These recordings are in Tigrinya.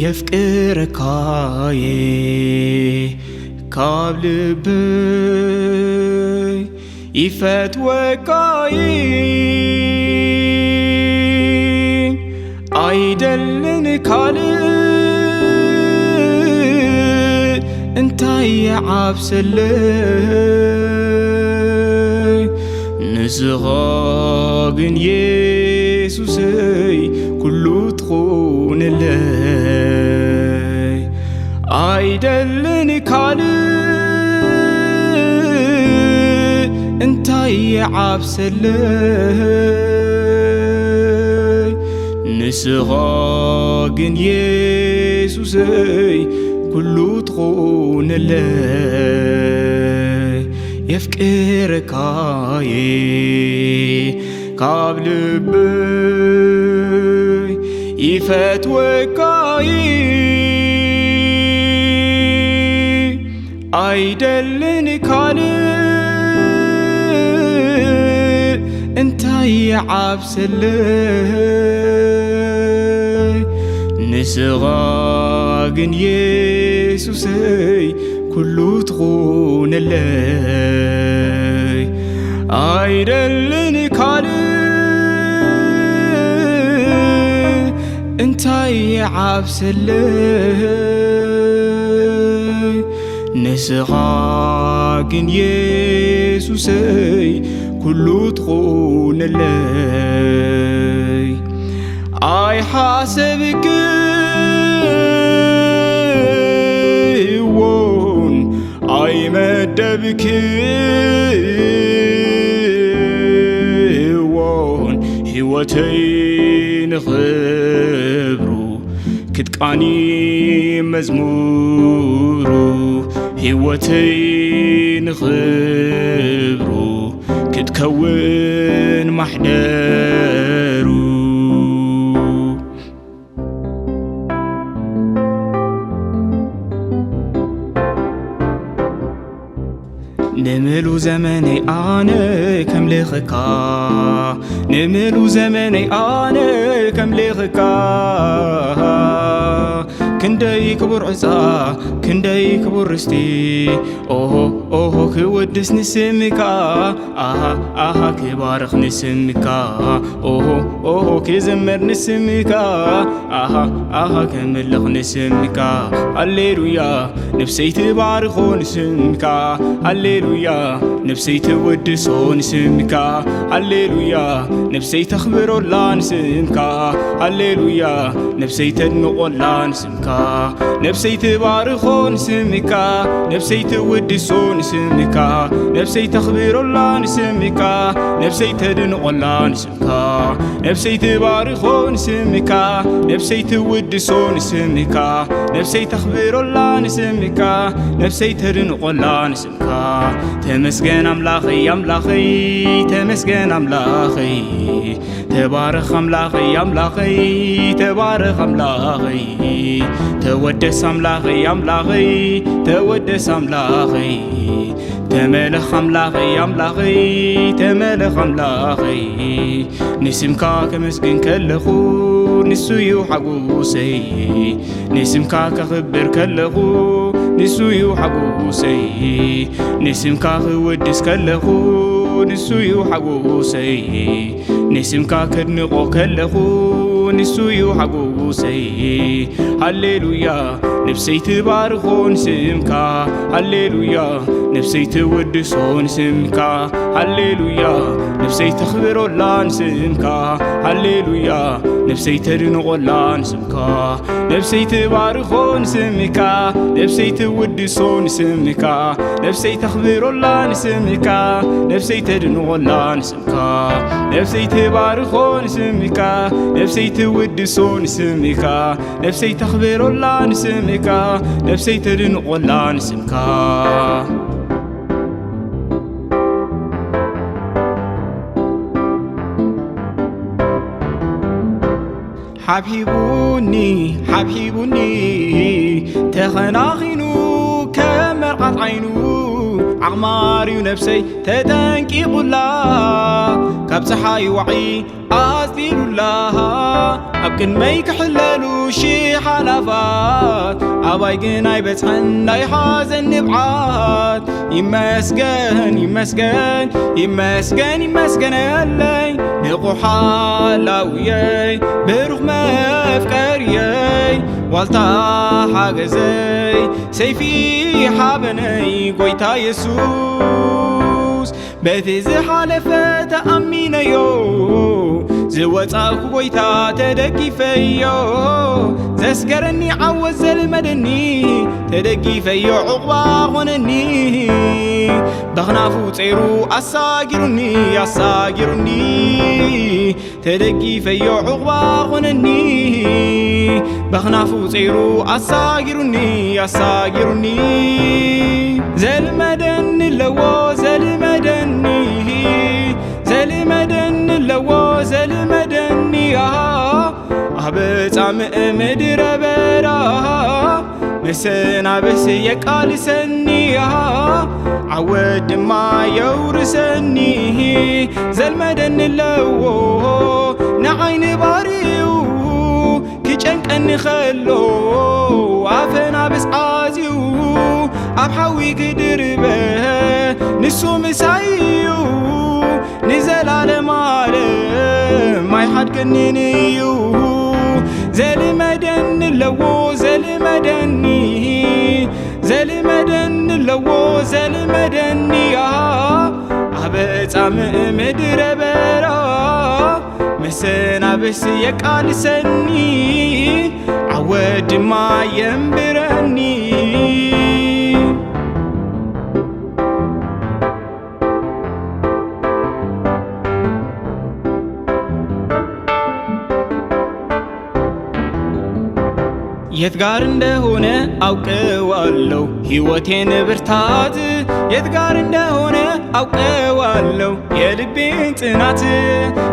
يفكركاي كابلبي يفتوكاي أيدلن كالي انتي عبسلي نزغاقن يسوسي كله تخون اللي أيدلن كالي انتي عبسلي نسغاقن يسوسي كله تخون اللي يفكركاي كابلبي يفتوكاي أيدلن كالي انتي عبسلي نسغاقن يسوسي كله تخون اللي أيدلن كالي انتي عبسلي نسغاقن يسوسي كله تخون اللي أي حاسبك وون أي مدبك وون هوتين خبرو كتقاني مزمورو هوتين خبرو كتكون محدرو نملو زماني أنا كم لغكا نملو زماني أنا كم لغكا كندي كبر عزا كندي كبر رستي أوه كودس نسمكا كبارخ نسمكا أوه كزمر نسمكا كملخ نسمكا هللويا نفسي تبارخو نسمكا هللويا نفسي تودسو نسمكا هللويا نفسي تخبرو لا نسمكا هللويا نفسي تدنقو لا نسمكا نفسي تبارخو نسمكا نفسي تودسو نسمكا نفسي تخبرو لا نسمكا نفسي تدنقو لا نسمكا نفسي تبارخو نسمكا نفسي تودسو نسمكا نفسي تخبرو لا نسمكا نفسي تدنقو لا نسمكا تمسكن أملاخي أملاخي تمسكن أملاخي تبارخ أملاخي أملاخي تبارخ أملاخي تودس أملاخي أملاخي تودس أملاخي تملخ أملاخي أملاخي تملخ أملاخي نسمكا كمسكن كلخو نسويو حقوسي نسمكا كخبر كلخو نسويو حقوسي نسمكا ودس كلخو نسويو حقوسي نسمكا كدنقو كلخو نسويو حقوسي هللويا نفسي تبارخو نسمكا هللويا نفسي تودسو نسمكا هللويا نفسي تخبرو لا نسمكا هللويا نفسي تدنقو لا نسمكا نفسي تبارخو نسمكا نفسي تودسو نسمكا نفسي تخبرو لا نسمكا نفسي تدنقو لا نسمكا نفسي تبارخو نسمكا نفسي تودسو نسمكا نفسي تخبرو لا نسمكا نفسي تدنقو لا نسمكا حبيبوني حبيبوني تخناخينو كمرقت عينو عماري ونفسي تدنكي قلا ካብ ፀሓይ ዋዒ ኣስጢሉላሃ ኣብ ቅድመይ ክሕለሉ ሽሕ ሓላፋት ኣባይ ግን ኣይበፅሐን ናይ ሓዘን ንብዓት ይመስገን ይመስገን ይመስገን ይመስገነለይ ንቑሓላውየይ ብሩኽ መፍቀርየይ ዋልታ ሓገዘይ ሰይፊ ሓበነይ ጎይታ ኢየሱስ በቲ ዝሓለፈ ተኣሚነዮ ዝወፃእኩ ጎይታ ተደጊፈዮ ዘስገረኒ ዓወት ዘልመደኒ ተደጊፈዮ ዕቑባ ኾነኒ በኽናፉ ፀይሩ ኣሳጊሩኒ ኣሳጊሩኒ ተደጊፈዮ ዕቑባ ኾነኒ በኽናፉ ፀይሩ ኣሳጊሩኒ ኣሳጊሩኒ ዘልመደኒ ኣለዎ ዘልመደኒ ዘልመደኒ ኣለዎ ዘልመደኒ ኣብ ጻምእ ምድረ በዳ መሰናብስ የቃልሰኒ ዓወት ድማ የውርሰኒ ዘልመደኒ ኣለዎ ንዓይኒ ባርዩ ክጨንቀኒ ኸሎ ኣፈናብስ ዓዝዩ ኣብ ሓዊ ክድርበ ንሱ ምሳይዩ ንዘላለም ዓለም ኣይሓድገኒን እዩ ዘልመደኒ ኣለዎ ዘልመደኒ ዘልመደኒ ኣለዎ ዘልመደኒ ኣብ ጻምእ ምድረ በዳ መሰናብስ የቃልሰኒ ዓወት ድማ የንብረኒ የት ጋር እንደሆነ አውቀዋለሁ ሕይወቴን ብርታት የት ጋር እንደሆነ አውቀዋለሁ የልቤን ጽናት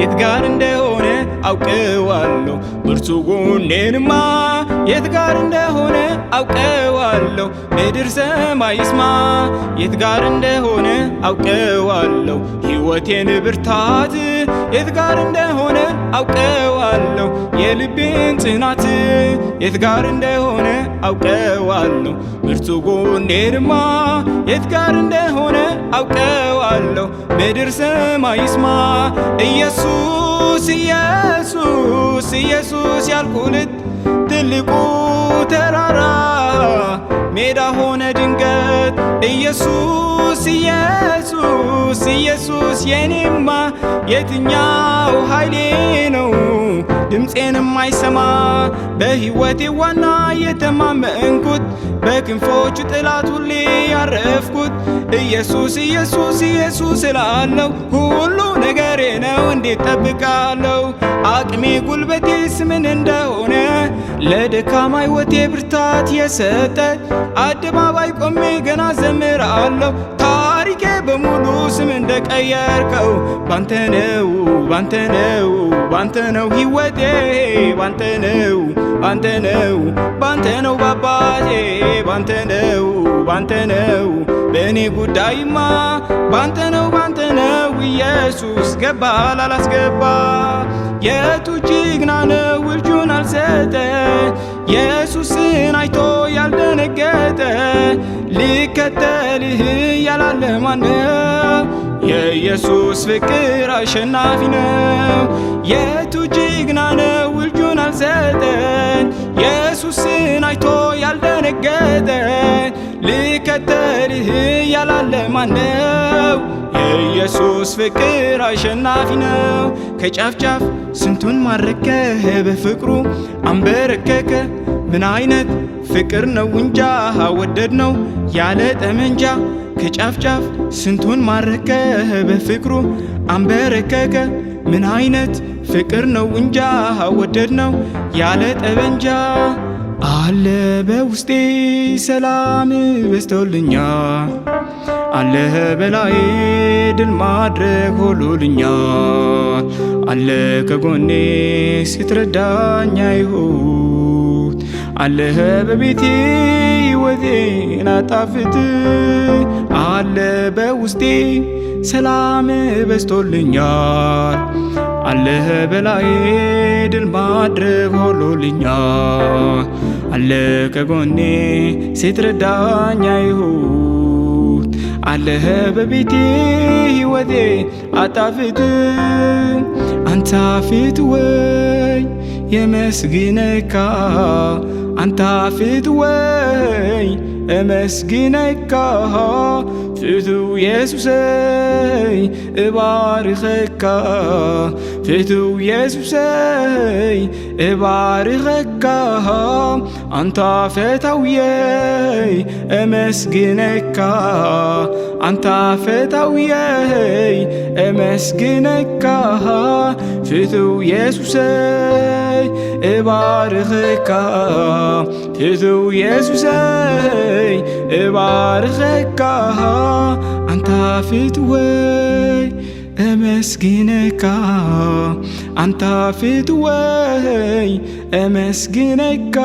የት ጋር እንደሆነ አውቀዋለሁ ብርቱ ጎኔንማ የት ጋር እንደሆነ አውቀዋለሁ ምድር ሰማይ ይስማ የት ጋር እንደሆነ አውቀዋለሁ ሕይወቴን ብርታት የት ጋር እንደሆነ አውቀዋለሁ የልቤን ጽናት የት ጋር እንደሆነ አውቀዋለሁ ብርቱ ጎኔንማ የት ጋር እንደሆነ አውቀዋለሁ ምድር ሰማይ ይስማ ኢየሱስ ኢየሱስ ኢየሱስ ያልኩት ትልቁ ተራራ ሜዳ ሆነ ድንገት ኢየሱስ ኢየሱስ ኢየሱስ የኔማ የትኛው ኃይሌ ነው ድምፄንም አይሰማ በሕይወቴ ዋና የተማመንኩት በክንፎቹ ጥላት ሁሌ ያረፍኩት ኢየሱስ ኢየሱስ ኢየሱስ እላለሁ ሁሉ ነገሬ ነው እንዴት ጠብቃለሁ አቅሜ ጉልበቴስ ምን እንደሆነ ለደካማ ሕይወቴ ብርታት የሰጠ አደባባይ ቆሜ ገና ዘምራለሁ ታሪኬ በሙሉ ስም እንደቀየርከው ባንተ ነው ባንተ ነው ባንተ ነው ሕይወቴ ባንተ ነው ባንተ ነው ባንተ ነው ባባቴ ባንተ ነው ባንተ ነው በእኔ ጉዳይማ ባንተ ነው ኢየሱስ ገባ ላላስገባ የቱ ጀግና ነው ልጁን አልሰጠ ኢየሱስን አይቶ ያልደነገጠ ሊከተልህ ያላለ ማነው የኢየሱስ ፍቅር አሸናፊ ነው የቱ ጀግና ነው ልጁን አልሰጠን ኢየሱስን አይቶ ያልደነገጠ ሊከተልህ ያላለ ማነው የኢየሱስ ፍቅር አሸናፊ ነው ከጫፍ ጫፍ ስንቱን ማረከ በፍቅሩ አንበረከከ ምን አይነት ፍቅር ነው እንጃ ወደድ ነው ያለ ጠመንጃ ከጫፍ ጫፍ ስንቱን ማረከ በፍቅሩ አንበረከከ ምን አይነት ፍቅር ነው እንጃ ወደድ ነው ያለ ጠመንጃ አለ በውስጤ ሰላም በስቶልኛል አለ በላይ ድል ማድረግ ሆሎልኛል አለ ከጎኔ ስትረዳኝ አይሁት አለህ በቤቴ ሕይወቴን አጣፍጥ አለ በውስጤ ሰላም በስቶልኛል አለህ በላዬ ድል ማድረግ ሆሎልኛል አለ ከጎኔ ስትረዳኝ አይሁድ አለህ በቤቴ ሕይወቴ አጣፍጥ አንተ ፊት ወይ የመስግነካ አንተ ፊት ወይ እመስግነካ ፊቱ ኢየሱሰይ እባርኸካ ፊቱ ኢየሱሰይ እባርኸካ አንተ ፈታውየይ እመስግነካ አንተ ፈታውየይ እመስግነካ ፊቱ ኢየሱሰይ እባርኸካ ፊቱ ኢየሱሰይ እባርኸካ አንተ ፊት ወይ እመስግነካ አንተ ፊት ወይ እመስግነካ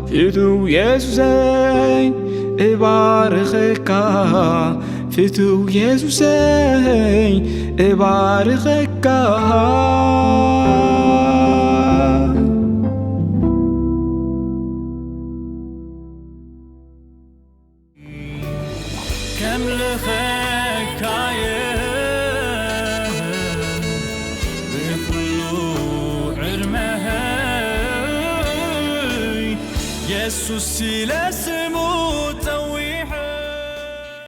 ፊቱ ኢየሱሰይ እባርኸካ ፊቱ ኢየሱሰይ እባርኸካ ኢየሱስ ሲለ ስሙ